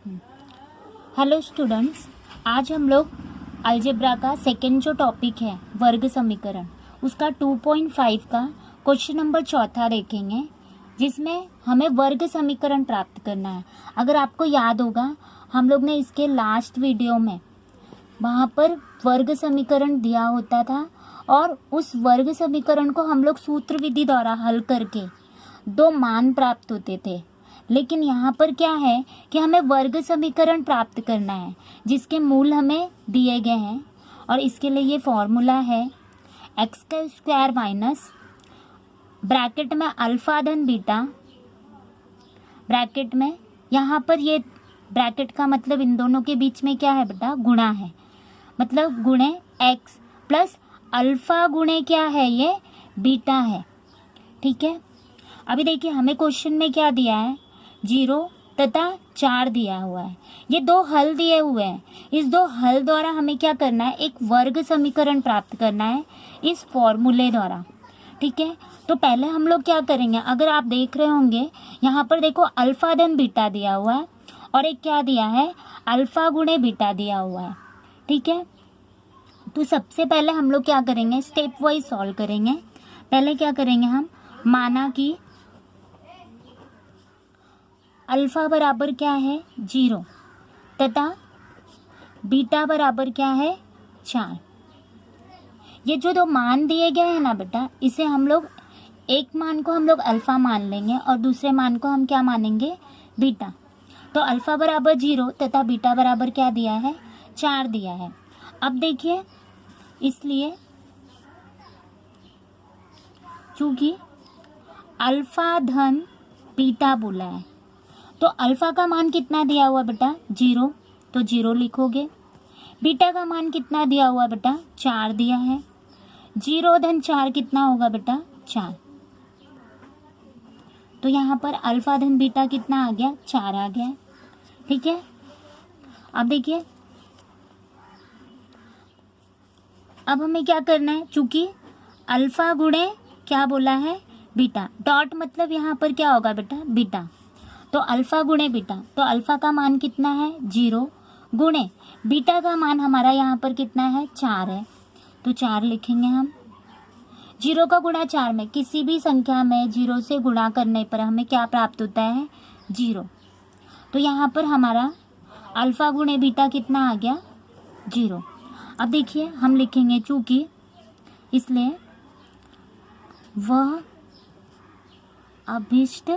Hello students, आज हम लोग अलजेब्रा का सेकेंड जो टॉपिक है वर्ग समीकरण, उसका 2.5 का क्वेश्चन नंबर चौथा देखेंगे, जिसमें हमें वर्ग समीकरण प्राप्त करना है। अगर आपको याद होगा, हम लोग ने इसके लास्ट वीडियो में वहाँ पर वर्ग समीकरण दिया होता था और उस वर्ग समीकरण को हम लोग सूत्र विधि द्वारा हल करके दो मान प्राप्त होते थे। लेकिन यहाँ पर क्या है कि हमें वर्ग समीकरण प्राप्त करना है जिसके मूल हमें दिए गए हैं, और इसके लिए ये फॉर्मूला है एक्स का स्क्वायर माइनस ब्रैकेट में अल्फा धन बीटा, ब्रैकेट में यहाँ पर ये ब्रैकेट का मतलब इन दोनों के बीच में क्या है बेटा, गुणा है, मतलब गुणे एक्स प्लस अल्फा गुणे क्या है, ये बीटा है। ठीक है, अभी देखिए हमें क्वेश्चन में क्या दिया है, 0 तथा 4 दिया हुआ है। ये दो हल दिए हुए हैं। इस दो हल द्वारा हमें क्या करना है, एक वर्ग समीकरण प्राप्त करना है इस फॉर्मूले द्वारा। ठीक है, तो पहले हम लोग क्या करेंगे, अगर आप देख रहे होंगे यहाँ पर देखो अल्फा धन बीटा दिया हुआ है और एक क्या दिया है, अल्फा गुणे बीटा दिया हुआ है। ठीक है, तो सबसे पहले हम लोग क्या करेंगे, स्टेप वाइज सॉल्व करेंगे। पहले क्या करेंगे, हम माना कि अल्फा बराबर क्या है 0 तथा बीटा बराबर क्या है 4। ये जो दो मान दिए गए हैं ना बेटा, इसे हम लोग एक मान को हम लोग अल्फा मान लेंगे और दूसरे मान को हम क्या मानेंगे, बीटा। तो अल्फा बराबर 0 तथा बीटा बराबर क्या दिया है, 4 दिया है। अब देखिए, इसलिए चूंकि अल्फा धन बीटा बोला है तो अल्फा का मान कितना दिया हुआ बेटा, 0, तो 0 लिखोगे। बीटा का मान कितना दिया हुआ बेटा, 4 दिया है। 0 धन 4 कितना होगा बेटा, 4। तो यहाँ पर अल्फा धन बीटा कितना आ गया, 4 आ गया। ठीक है, अब देखिए, अब हमें क्या करना है, चूंकि अल्फा गुणे क्या बोला है, बीटा, डॉट मतलब यहाँ पर क्या होगा बेटा, बीटा। तो अल्फा गुणे बीटा, तो अल्फा का मान कितना है 0 गुणे बीटा का मान हमारा यहाँ पर कितना है, 4 है, तो 4 लिखेंगे हम। 0 का गुणा 4 में किसी भी संख्या में 0 से गुणा करने पर हमें क्या प्राप्त होता है, 0। तो यहाँ पर हमारा अल्फा गुणे बीटा कितना आ गया, 0। अब देखिए हम लिखेंगे चूंकि, इसलिए वह अभिष्ट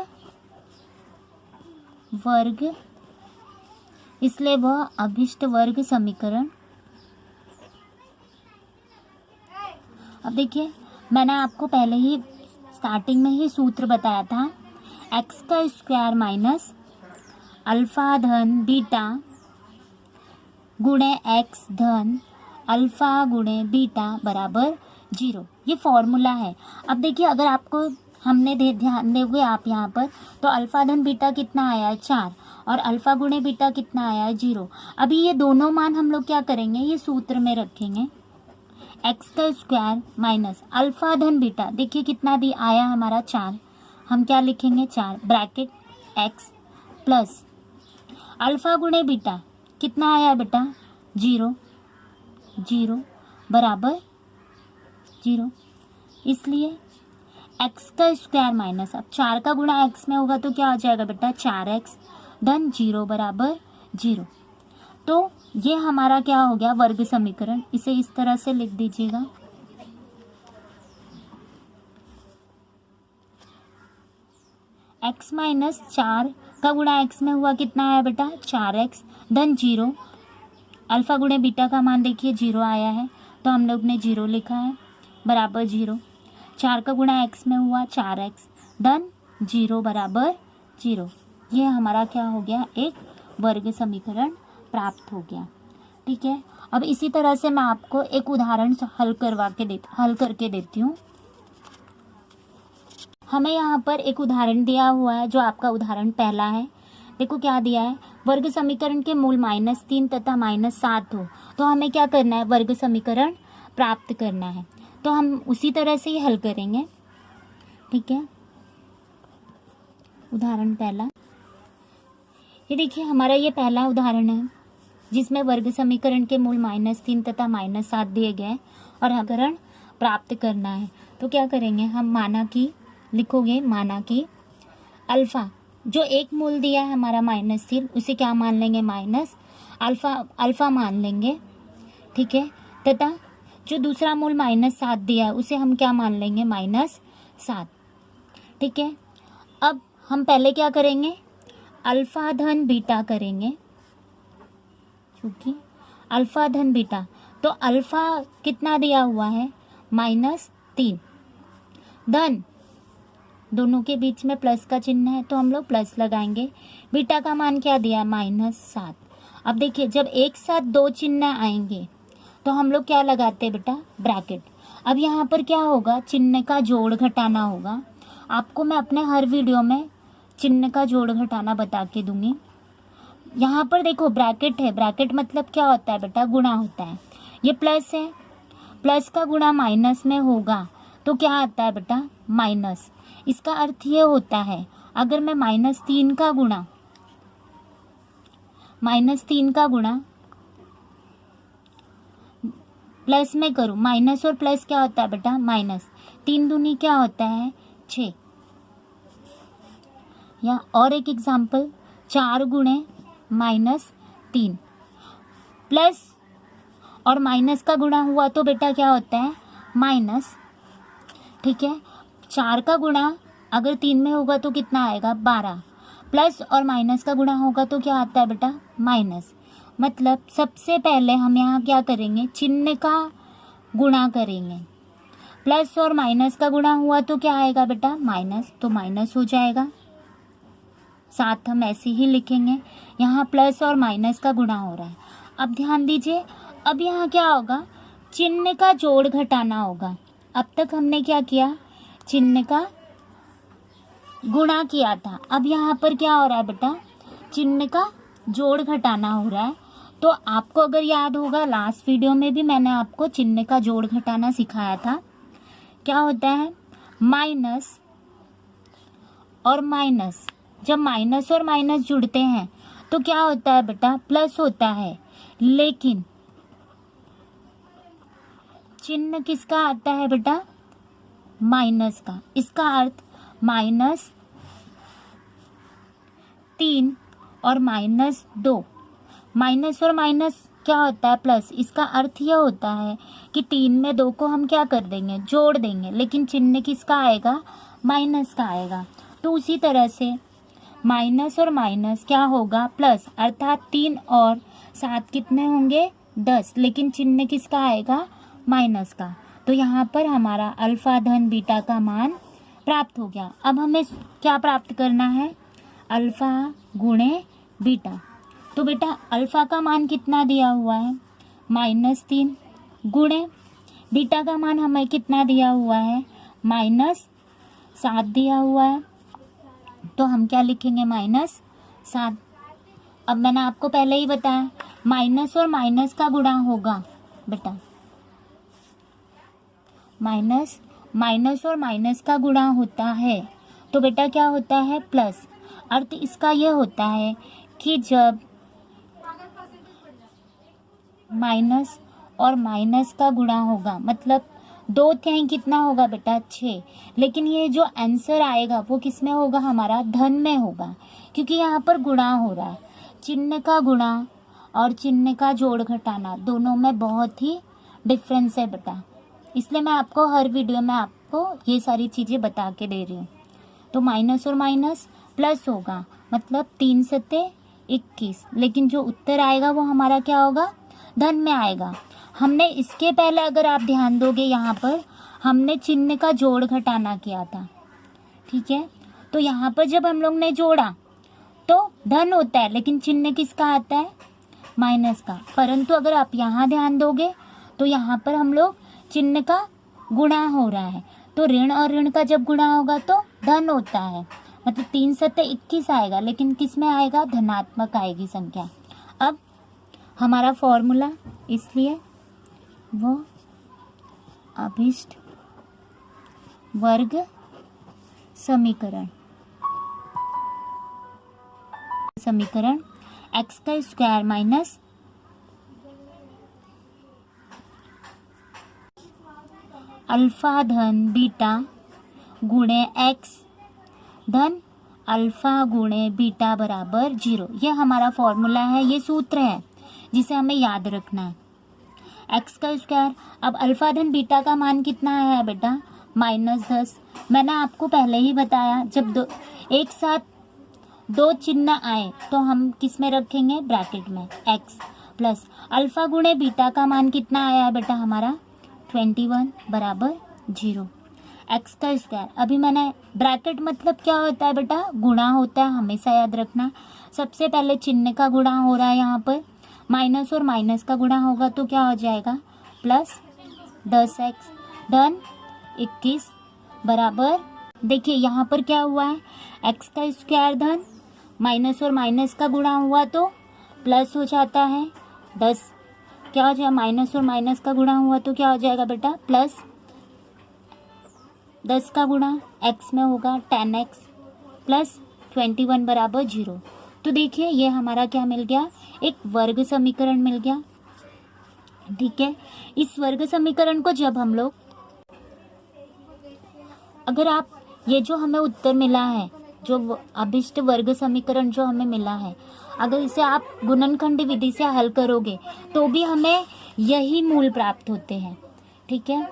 वर्ग, इसलिए वह अभिष्ट वर्ग समीकरण। अब देखिए, मैंने आपको पहले ही स्टार्टिंग में ही सूत्र बताया था, एक्स का स्क्वायर माइनस अल्फा धन बीटा गुणे एक्स धन अल्फा गुणे बीटा बराबर 0, ये फॉर्मूला है। अब देखिए, अगर आपको हमने ध्यान दोगे आप यहाँ पर, तो अल्फा धन बीटा कितना आया है, 4, और अल्फा गुणे बीटा कितना आया है, 0। अभी ये दोनों मान हम लोग क्या करेंगे, ये सूत्र में रखेंगे, एक्स का स्क्वायर माइनस अल्फा धन बीटा, देखिए कितना दी आया हमारा 4, हम क्या लिखेंगे 4 ब्रैकेट एक्स प्लस अल्फा गुणे बीटा कितना आया बेटा, 0 0 बराबर 0। इसलिए एक्स का स्क्वायर माइनस, अब 4 का गुणा एक्स में होगा तो क्या हो जाएगा बेटा, 4x धन 0 बराबर 0। तो ये हमारा क्या हो गया, वर्ग समीकरण। इसे इस तरह से लिख दीजिएगा, x माइनस 4 का गुणा x में हुआ कितना आया बेटा, 4x धन 0, अल्फा गुणे बीटा का मान देखिए 0 आया है, तो हम लोग ने 0 लिखा है बराबर 0। 4 का गुणा x में हुआ 4x धन 0 बराबर 0। ये हमारा क्या हो गया, एक वर्ग समीकरण प्राप्त हो गया। ठीक है, अब इसी तरह से मैं आपको एक उदाहरण हल करके देती हूँ। हमें यहाँ पर एक उदाहरण दिया हुआ है, जो आपका उदाहरण पहला है। देखो क्या दिया है, वर्ग समीकरण के मूल -3 तथा -7 हो तो हमें क्या करना है, वर्ग समीकरण प्राप्त करना है। तो हम उसी तरह से ही हल करेंगे। ठीक है, उदाहरण पहला, ये देखिए हमारा ये पहला उदाहरण है जिसमें वर्ग समीकरण के मूल -3 तथा -7 दिए गए और हरण प्राप्त करना है। तो क्या करेंगे हम, माना कि लिखोगे, माना कि अल्फ़ा जो एक मूल दिया है हमारा -3 उसे क्या मान लेंगे, माइनस अल्फ़ा मान लेंगे, ठीक है। तथा जो दूसरा मूल -7 दिया है उसे हम क्या मान लेंगे, -7, ठीक है। अब हम पहले क्या करेंगे, अल्फ़ा धन बीटा करेंगे, क्योंकि अल्फ़ा धन बीटा, तो अल्फ़ा कितना दिया हुआ है, -3, धन दोनों के बीच में प्लस का चिन्ह है तो हम लोग प्लस लगाएंगे। बीटा का मान क्या दिया, -7। अब देखिए जब एक साथ दो चिन्ह आएंगे तो हम लोग क्या लगाते हैं बेटा, ब्रैकेट। अब यहाँ पर क्या होगा, चिन्ह का जोड़ घटाना होगा। आपको मैं अपने हर वीडियो में चिन्ह का जोड़ घटाना बता के दूंगी। यहाँ पर देखो ब्रैकेट है, ब्रैकेट मतलब क्या होता है बेटा, गुणा होता है। ये प्लस है, प्लस का गुणा माइनस में होगा तो क्या आता है बेटा, माइनस। इसका अर्थ ये होता है अगर मैं -3 का गुणा प्लस में करूं, माइनस और प्लस क्या होता है बेटा, माइनस, 3 दूनी क्या होता है, 6। या और एक एग्जाम्पल, 4 गुणे -3, प्लस और माइनस का गुणा हुआ तो बेटा क्या होता है, माइनस, ठीक है। 4 का गुणा अगर 3 में होगा तो कितना आएगा, 12, प्लस और माइनस का गुणा होगा तो क्या आता है बेटा, माइनस। मतलब सबसे पहले हम यहाँ क्या करेंगे, चिन्ह का गुणा करेंगे। प्लस और माइनस का गुणा हुआ तो क्या आएगा बेटा, माइनस, तो माइनस हो जाएगा। साथ हम ऐसे ही लिखेंगे, यहाँ प्लस और माइनस का गुणा हो रहा है। अब ध्यान दीजिए, अब यहाँ क्या होगा, चिन्ह का जोड़ घटाना होगा। अब तक हमने क्या किया, चिन्ह का गुणा किया था। अब यहाँ पर क्या हो रहा है बेटा, चिन्ह का जोड़ घटाना हो रहा है। तो आपको अगर याद होगा लास्ट वीडियो में भी मैंने आपको चिन्ह का जोड़ घटाना सिखाया था। क्या होता है, माइनस और माइनस, जब माइनस और माइनस जुड़ते हैं तो क्या होता है बेटा, प्लस होता है, लेकिन चिन्ह किसका आता है बेटा, माइनस का। इसका अर्थ -3 और -2, माइनस और माइनस क्या होता है, प्लस। इसका अर्थ यह होता है कि 3 में 2 को हम क्या कर देंगे, जोड़ देंगे, लेकिन चिन्ह किसका आएगा, माइनस का आएगा। तो उसी तरह से माइनस और माइनस क्या होगा, प्लस, अर्थात 3 और 7 कितने होंगे, 10, लेकिन चिन्ह किसका आएगा, माइनस का। तो यहाँ पर हमारा अल्फा धन बीटा का मान प्राप्त हो गया। अब हमें क्या प्राप्त करना है, अल्फा गुणे बीटा। तो बेटा अल्फा का मान कितना दिया हुआ है, -3, गुणे बीटा का मान हमें कितना दिया हुआ है, -7 दिया हुआ है। तो हम क्या लिखेंगे, -7। अब मैंने आपको पहले ही बताया माइनस और माइनस का गुणा होगा बेटा, माइनस और माइनस का गुणा होता है तो बेटा क्या होता है, प्लस। अर्थ इसका यह होता है कि जब माइनस और माइनस का गुणा होगा, मतलब 2 तिहाई कितना होगा बेटा, 6, लेकिन ये जो आंसर आएगा वो किस में होगा, हमारा धन में होगा, क्योंकि यहाँ पर गुणा हो रहा है। चिन्ह का गुणा और चिन्ह का जोड़ घटाना दोनों में बहुत ही डिफरेंस है बेटा, इसलिए मैं आपको हर वीडियो में आपको ये सारी चीज़ें बता के दे रही हूँ। तो माइनस और माइनस प्लस होगा, मतलब 3 सत्ते 21, लेकिन जो उत्तर आएगा वो हमारा क्या होगा, धन में आएगा। हमने इसके पहले अगर आप ध्यान दोगे यहाँ पर हमने चिन्ह का जोड़ घटाना किया था, ठीक है। तो यहाँ पर जब हम लोग ने जोड़ा तो धन होता है, लेकिन चिन्ह किसका आता है, माइनस का। परंतु अगर आप यहाँ ध्यान दोगे तो यहाँ पर हम लोग चिन्ह का गुणा हो रहा है, तो ऋण और ऋण का जब गुणा होगा तो धन होता है, मतलब 3 सत्ते 21 आएगा, लेकिन किस में आएगा, धनात्मक आएगी संख्या। अब हमारा फॉर्मूला, इसलिए वो अभिष्ट वर्ग समीकरण एक्स का स्क्वायर माइनस अल्फा धन बीटा गुणे एक्स धन अल्फा गुणे बीटा बराबर 0। ये हमारा फॉर्मूला है, ये सूत्र है जिसे हमें याद रखना है। एक्स का स्क्वायर, अब अल्फा धन बीटा का मान कितना है बेटा -10। मैंने आपको पहले ही बताया जब एक साथ दो चिन्ह आए तो हम किस में रखेंगे, ब्रैकेट में, एक्स प्लस अल्फा गुणे बीटा का मान कितना आया है बेटा हमारा 21 बराबर 0। एक्स का स्क्वायर, अभी मैंने ब्रैकेट मतलब क्या होता है बेटा, गुणा होता है, हमेशा याद रखना। सबसे पहले चिन्ह का गुणा हो रहा है, यहाँ पर माइनस और माइनस का गुणा होगा तो क्या हो जाएगा प्लस 10x धन 21 बराबर, देखिए यहाँ पर क्या हुआ है, एक्स का स्क्वायर धन माइनस और माइनस का गुणा हुआ तो प्लस हो जाता है 10, क्या हो जाएगा, माइनस और माइनस का गुणा हुआ तो क्या हो जाएगा बेटा प्लस 10 का गुणा x में होगा 10x प्लस 21 बराबर 0। तो देखिए ये हमारा क्या मिल गया, एक वर्ग समीकरण मिल गया। ठीक है, इस वर्ग समीकरण को जब हम लोग, अगर आप ये जो हमें उत्तर मिला है, जो अभिष्ट वर्ग समीकरण जो हमें मिला है, अगर इसे आप गुणनखंड विधि से हल करोगे तो भी हमें यही मूल प्राप्त होते हैं। ठीक है।